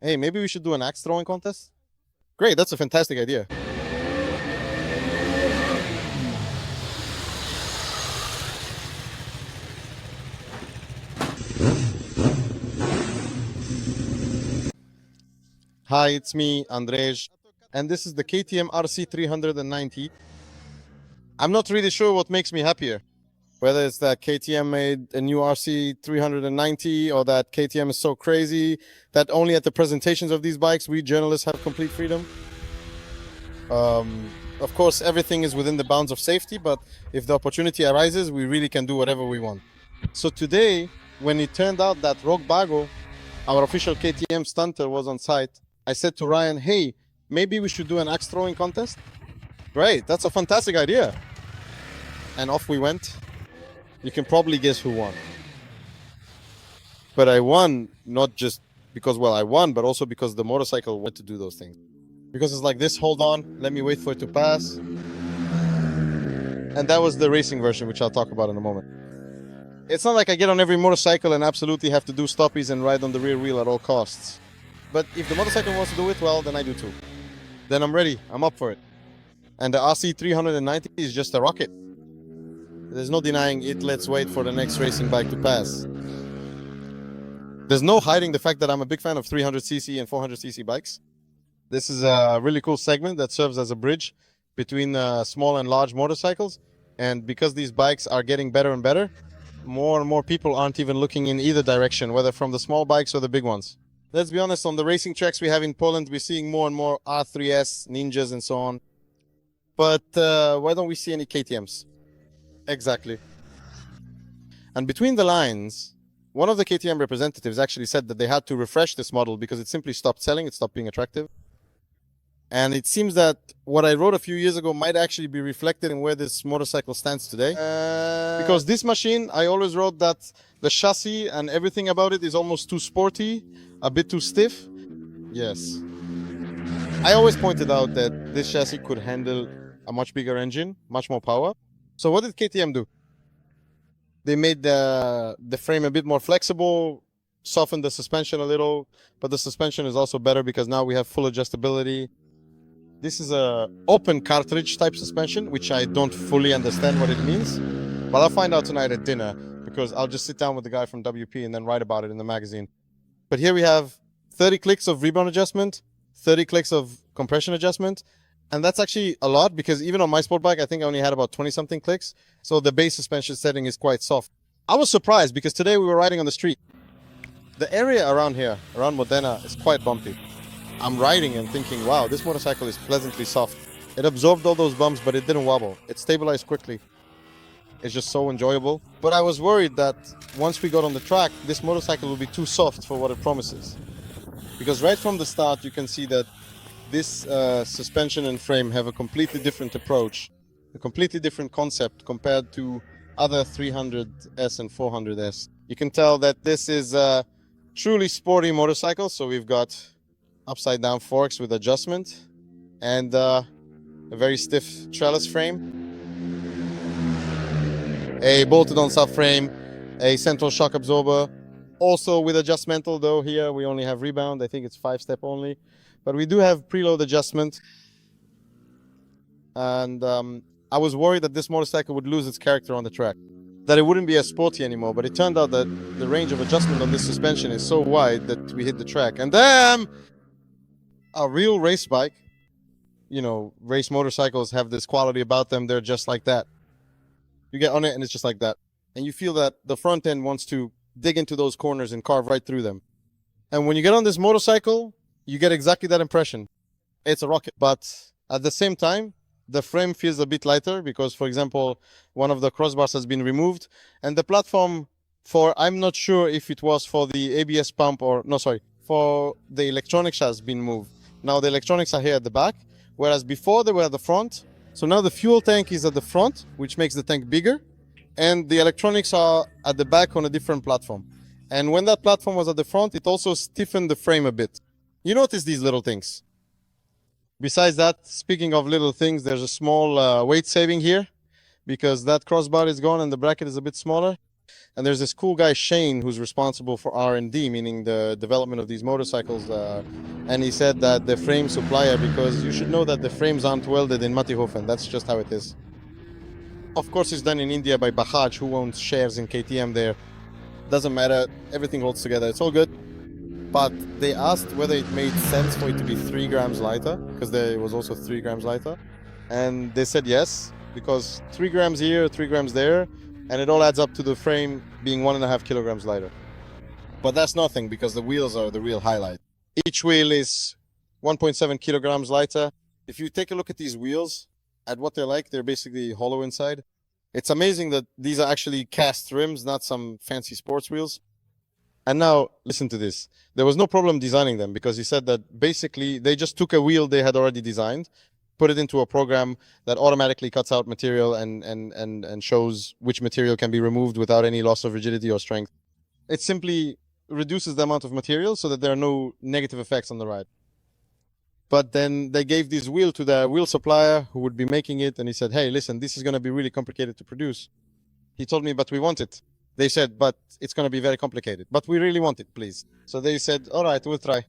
Hey, maybe we should do an axe throwing contest? Great, that's a fantastic idea. Hi, it's me, Andrej, and this is the KTM RC 390. I'm not really sure what makes me happier. Whether it's that KTM made a new RC 390 or that KTM is so crazy that only at the presentations of these bikes we journalists have complete freedom. Of course, everything is within the bounds of safety, but if the opportunity arises, we really can do whatever we want. So today, when it turned out that Rock Bago, our official KTM stunter, was on site, I said to Ryan, hey, maybe we should do an axe throwing contest? Great, that's a fantastic idea. And off we went. You can probably guess who won. But I won not just because, well, I won, but also because the motorcycle wanted to do those things. Because it's like this, hold on, let me wait for it to pass. And that was the racing version, which I'll talk about in a moment. It's not like I get on every motorcycle and absolutely have to do stoppies and ride on the rear wheel at all costs. But if the motorcycle wants to do it, well, then I do too. Then I'm ready, I'm up for it. And the RC 390 is just a rocket. There's no denying it. Let's wait for the next racing bike to pass. There's no hiding the fact that I'm a big fan of 300cc and 400cc bikes. This is a really cool segment that serves as a bridge between small and large motorcycles. And because these bikes are getting better and better, more and more people aren't even looking in either direction, whether from the small bikes or the big ones. Let's be honest, on the racing tracks we have in Poland, we're seeing more and more R3S, Ninjas and so on. But why don't we see any KTMs? Exactly. And between the lines, one of the KTM representatives actually said that they had to refresh this model because it simply stopped selling, it stopped being attractive. And it seems that what I wrote a few years ago might actually be reflected in where this motorcycle stands today. Because this machine, I always wrote that the chassis and everything about it is almost too sporty, a bit too stiff. Yes. I always pointed out that this chassis could handle a much bigger engine, much more power. So what did KTM do? They made the frame a bit more flexible, softened the suspension a little, but the suspension is also better because now we have full adjustability. This is a open cartridge type suspension, which I don't fully understand what it means, but I'll find out tonight at dinner because I'll just sit down with the guy from WP and then write about it in the magazine. But here we have 30 clicks of rebound adjustment, 30 clicks of compression adjustment. And that's actually a lot because even on my sport bike, I think I only had about 20 something clicks. So the base suspension setting is quite soft. I was surprised because today we were riding on the street. The area around here, around Modena, is quite bumpy. I'm riding and thinking, wow, this motorcycle is pleasantly soft. It absorbed all those bumps, but it didn't wobble. It stabilized quickly. It's just so enjoyable. But I was worried that once we got on the track, this motorcycle will be too soft for what it promises. Because right from the start, you can see that this suspension and frame have a completely different approach, a completely different concept compared to other 300S and 400S. You can tell that this is a truly sporty motorcycle. So we've got upside down forks with adjustment and a very stiff trellis frame, a bolted on subframe, a central shock absorber, also with adjustmental, though here we only have rebound. I think it's 5-step only. But we do have preload adjustment. And I was worried that this motorcycle would lose its character on the track, that it wouldn't be as sporty anymore. But it turned out that the range of adjustment on this suspension is so wide that we hit the track. And then a real race bike, you know, race motorcycles have this quality about them. They're just like that. You get on it and it's just like that. And you feel that the front end wants to dig into those corners and carve right through them. And when you get on this motorcycle, you get exactly that impression. It's a rocket. But at the same time, the frame feels a bit lighter because, for example, one of the crossbars has been removed. And the platform for, I'm not sure if it was for the ABS pump or, no, sorry, for the electronics has been moved. Now the electronics are here at the back, whereas before they were at the front. So now the fuel tank is at the front, which makes the tank bigger. And the electronics are at the back on a different platform. And when that platform was at the front, it also stiffened the frame a bit. You notice these little things. Besides that, speaking of little things, there's a small weight saving here because that crossbar is gone and the bracket is a bit smaller. And there's this cool guy, Shane, who's responsible for R&D, meaning the development of these motorcycles. And he said that the frame supplier, because you should know that the frames aren't welded in Mattighofen. That's just how it is. Of course, it's done in India by Bajaj, who owns shares in KTM there. Doesn't matter. Everything holds together. It's all good. But they asked whether it made sense for it to be 3 grams lighter, because it was also 3 grams lighter. And they said yes, because 3 grams here, 3 grams there, and it all adds up to the frame being 1.5 kilograms lighter. But that's nothing, because the wheels are the real highlight. Each wheel is 1.7 kilograms lighter. If you take a look at these wheels, at what they're like, they're basically hollow inside. It's amazing that these are actually cast rims, not some fancy sports wheels. And now, listen to this. There was no problem designing them, because he said that basically they just took a wheel they had already designed, put it into a program that automatically cuts out material and shows which material can be removed without any loss of rigidity or strength. It simply reduces the amount of material so that there are no negative effects on the ride. But then they gave this wheel to the wheel supplier who would be making it, and he said, hey, listen, this is going to be really complicated to produce. He told me, but we want it. They said, but it's going to be very complicated. But we really want it, please. So they said, all right, we'll try.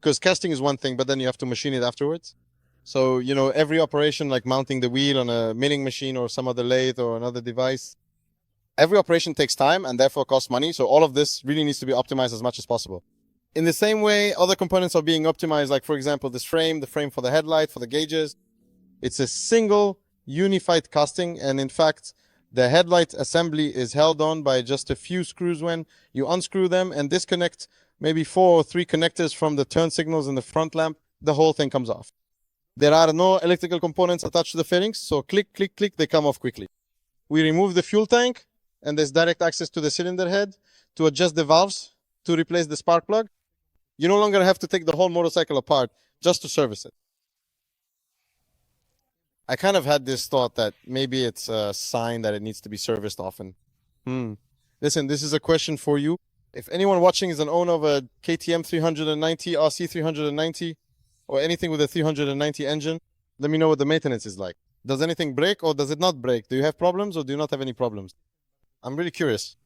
Because casting is one thing, but then you have to machine it afterwards. So, you know, every operation, like mounting the wheel on a milling machine or some other lathe or another device, every operation takes time and therefore costs money. So all of this really needs to be optimized as much as possible. In the same way, other components are being optimized. Like, for example, this frame, the frame for the headlight, for the gauges. It's a single unified casting. And in fact, the headlight assembly is held on by just a few screws. When you unscrew them and disconnect maybe 4 or 3 connectors from the turn signals in the front lamp, the whole thing comes off. There are no electrical components attached to the fittings, so click, click, click, they come off quickly. We remove the fuel tank, and there's direct access to the cylinder head to adjust the valves to replace the spark plug. You no longer have to take the whole motorcycle apart just to service it. I kind of had this thought that maybe it's a sign that it needs to be serviced often. Listen, this is a question for you. If anyone watching is an owner of a KTM 390, RC 390, or anything with a 390 engine, let me know what the maintenance is like. Does anything break or does it not break? Do you have problems or do you not have any problems? I'm really curious.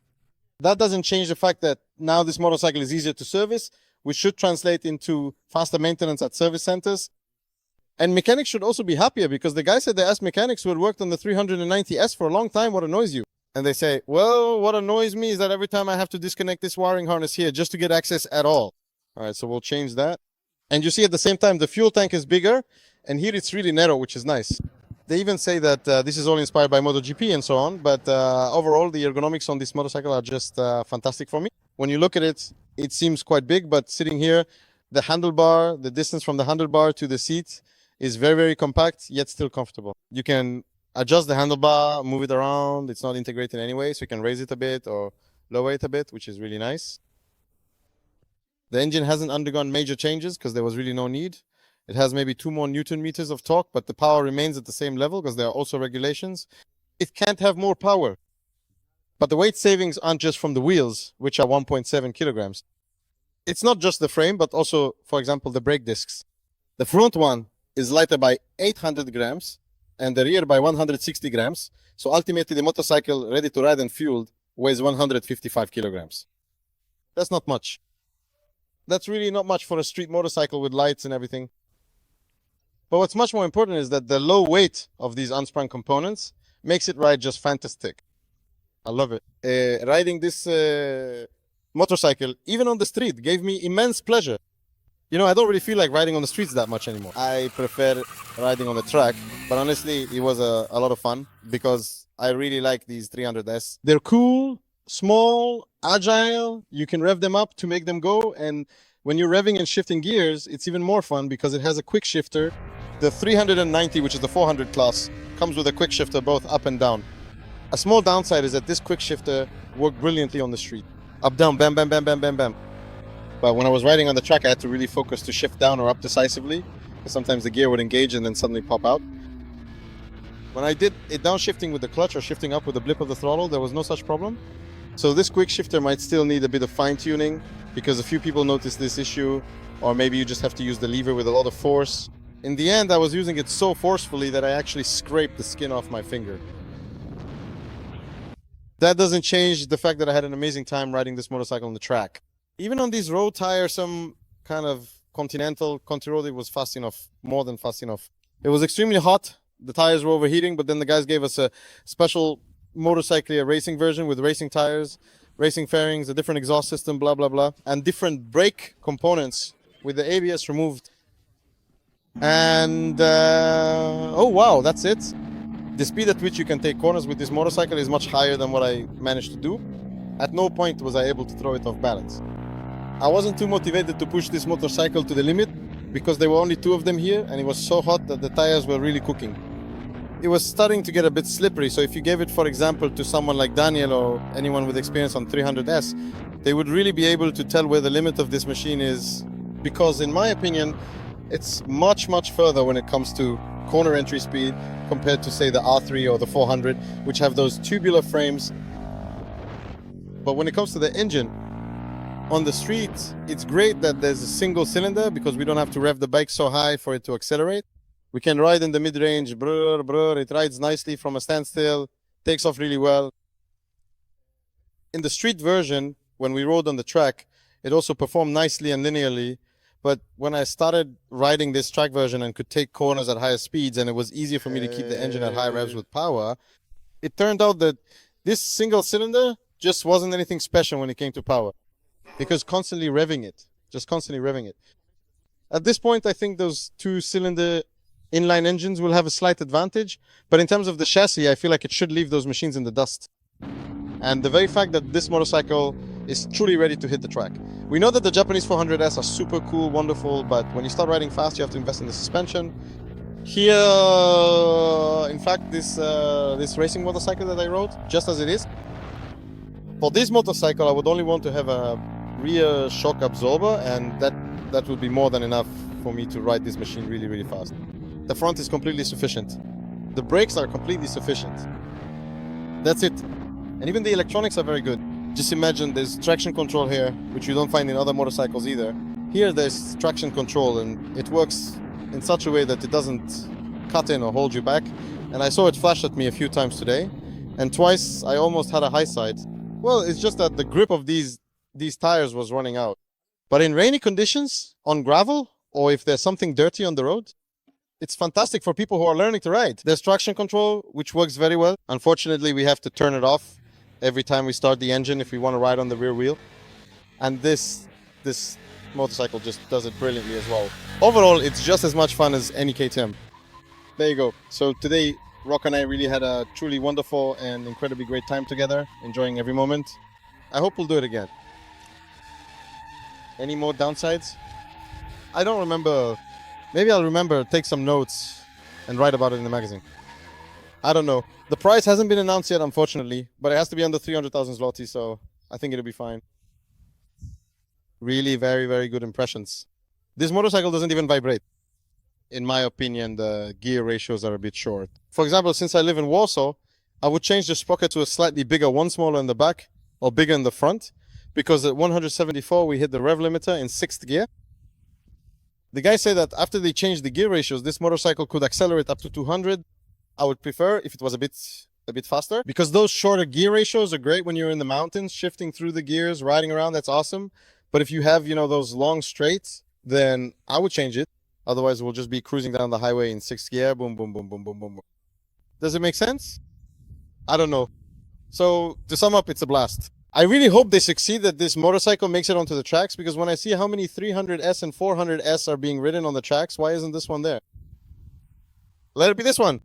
That doesn't change the fact that now this motorcycle is easier to service, which should translate into faster maintenance at service centers. And mechanics should also be happier, because the guy said they asked mechanics who had worked on the 390S for a long time what annoys you. And they say, well, what annoys me is that every time I have to disconnect this wiring harness here just to get access at all. All right, so we'll change that. And you see at the same time, the fuel tank is bigger, and here it's really narrow, which is nice. They even say that this is all inspired by MotoGP and so on, but overall, the ergonomics on this motorcycle are just fantastic for me. When you look at it, it seems quite big, but sitting here, the handlebar, the distance from the handlebar to the seat is very, very compact, yet still comfortable. You can adjust the handlebar, move it around. It's not integrated anyway, so you can raise it a bit or lower it a bit, which is really nice. The engine hasn't undergone major changes because there was really no need. It has maybe 2 more Newton meters of torque, but the power remains at the same level because there are also regulations. It can't have more power. But the weight savings aren't just from the wheels, which are 1.7 kilograms. It's not just the frame, but also, for example, the brake discs. The front one is lighter by 800 grams and the rear by 160 grams. So ultimately, the motorcycle ready to ride and fueled weighs 155 kilograms. That's not much. That's really not much for a street motorcycle with lights and everything. But what's much more important is that the low weight of these unsprung components makes it ride just fantastic. I love it. Riding this motorcycle, even on the street, gave me immense pleasure. You know, I don't really feel like riding on the streets that much anymore. I prefer riding on the track, but honestly, it was a lot of fun because I really like these 300S. They're cool, small, agile. You can rev them up to make them go, and when you're revving and shifting gears, it's even more fun because it has a quick shifter. The 390, which is the 400 class, comes with a quick shifter both up and down. A small downside is that this quick shifter worked brilliantly on the street. Up, down, bam, bam, bam, bam, bam, bam. But when I was riding on the track, I had to really focus to shift down or up decisively, because sometimes the gear would engage and then suddenly pop out. When I did it downshifting with the clutch or shifting up with the blip of the throttle, there was no such problem. So this quick shifter might still need a bit of fine-tuning because a few people noticed this issue, or maybe you just have to use the lever with a lot of force. In the end, I was using it so forcefully that I actually scraped the skin off my finger. that doesn't change the fact that I had an amazing time riding this motorcycle on the track. Even on these road tires, some kind of Continental country road, it was fast enough, more than fast enough. It was extremely hot. The tires were overheating, but then the guys gave us a special motorcycle racing version with racing tires, racing fairings, a different exhaust system, blah, blah, blah, and different brake components with the ABS removed. And, oh wow, that's it. The speed at which you can take corners with this motorcycle is much higher than what I managed to do. At no point was I able to throw it off balance. I wasn't too motivated to push this motorcycle to the limit because there were only 2 of them here and it was so hot that the tires were really cooking. It was starting to get a bit slippery, so if you gave it, for example, to someone like Daniel or anyone with experience on 300S, they would really be able to tell where the limit of this machine is, because in my opinion, it's much, much further when it comes to corner entry speed compared to, say, the R3 or the 400, which have those tubular frames. But when it comes to the engine, on the street, it's great that there's a single cylinder because we don't have to rev the bike so high for it to accelerate. We can ride in the mid-range, brr, brr. It rides nicely from a standstill, takes off really well. In the street version, when we rode on the track, it also performed nicely and linearly. But when I started riding this track version and could take corners at higher speeds and it was easier for me to keep the engine at high revs with power, it turned out that this single cylinder just wasn't anything special when it came to power. Because constantly revving it, just constantly revving it. At this point, I think those 2-cylinder inline engines will have a slight advantage, but in terms of the chassis, I feel like it should leave those machines in the dust. And the very fact that this motorcycle is truly ready to hit the track. We know that the Japanese 400S are super cool, wonderful, but when you start riding fast, you have to invest in the suspension. Here, in fact, this racing motorcycle that I rode, just as it is, for this motorcycle, I would only want to have a rear shock absorber, and that would be more than enough for me to ride this machine really, really fast. The front is completely sufficient. The brakes are completely sufficient. That's it. And even the electronics are very good. Just imagine there's traction control here, which you don't find in other motorcycles either. Here there's traction control, and it works in such a way that it doesn't cut in or hold you back. And I saw it flash at me a few times today, and twice I almost had a high side. Well, it's just that the grip of these tires was running out. But in rainy conditions, on gravel, or if there's something dirty on the road, it's fantastic for people who are learning to ride. There's traction control, which works very well. Unfortunately, we have to turn it off every time we start the engine if we want to ride on the rear wheel. And this motorcycle just does it brilliantly as well. Overall, it's just as much fun as any KTM. There you go. So today, Rock and I really had a truly wonderful and incredibly great time together, enjoying every moment. I hope we'll do it again. Any more downsides? I don't remember. Maybe I'll remember, take some notes and write about it in the magazine. I don't know. The price hasn't been announced yet, unfortunately, but it has to be under 300,000 zloty, so I think it'll be fine. Really very, very good impressions. This motorcycle doesn't even vibrate. In my opinion, the gear ratios are a bit short. For example, since I live in Warsaw, I would change the sprocket to a slightly bigger one, smaller in the back or bigger in the front, because at 174 we hit the rev limiter in 6th gear. The guys say that after they change the gear ratios, this motorcycle could accelerate up to 200. I would prefer if it was a bit faster, because those shorter gear ratios are great when you're in the mountains, shifting through the gears, riding around, that's awesome. But if you have, those long straights, then I would change it. Otherwise, we'll just be cruising down the highway in 6th gear, boom, boom, boom, boom, boom, boom, boom. Does it make sense? I don't know. So to sum up, it's a blast. I really hope they succeed, that this motorcycle makes it onto the tracks, because when I see how many 300S and 400S are being ridden on the tracks, why isn't this one there? Let it be this one.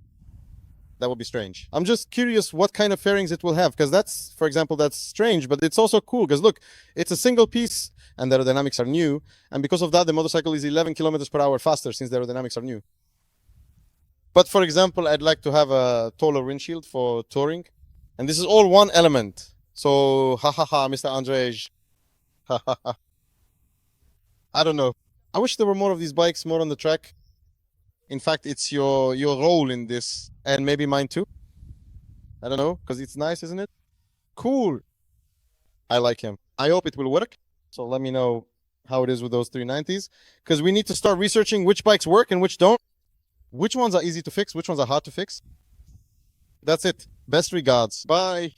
That would be strange. I'm just curious what kind of fairings it will have, because that's, for example, that's strange, but it's also cool, because look, it's a single piece and the aerodynamics are new, and because of that, the motorcycle is 11 kilometers per hour faster since the aerodynamics are new. But for example, I'd like to have a taller windshield for touring, and this is all one element. So, ha ha ha, Mr. Andrzej. Ha ha ha. I don't know. I wish there were more of these bikes, more on the track. In fact, it's your role in this, and maybe mine too. I don't know, because it's nice, isn't it? Cool. I like him. I hope it will work. So let me know how it is with those 390s, because we need to start researching which bikes work and which don't. Which ones are easy to fix, which ones are hard to fix. That's it. Best regards. Bye.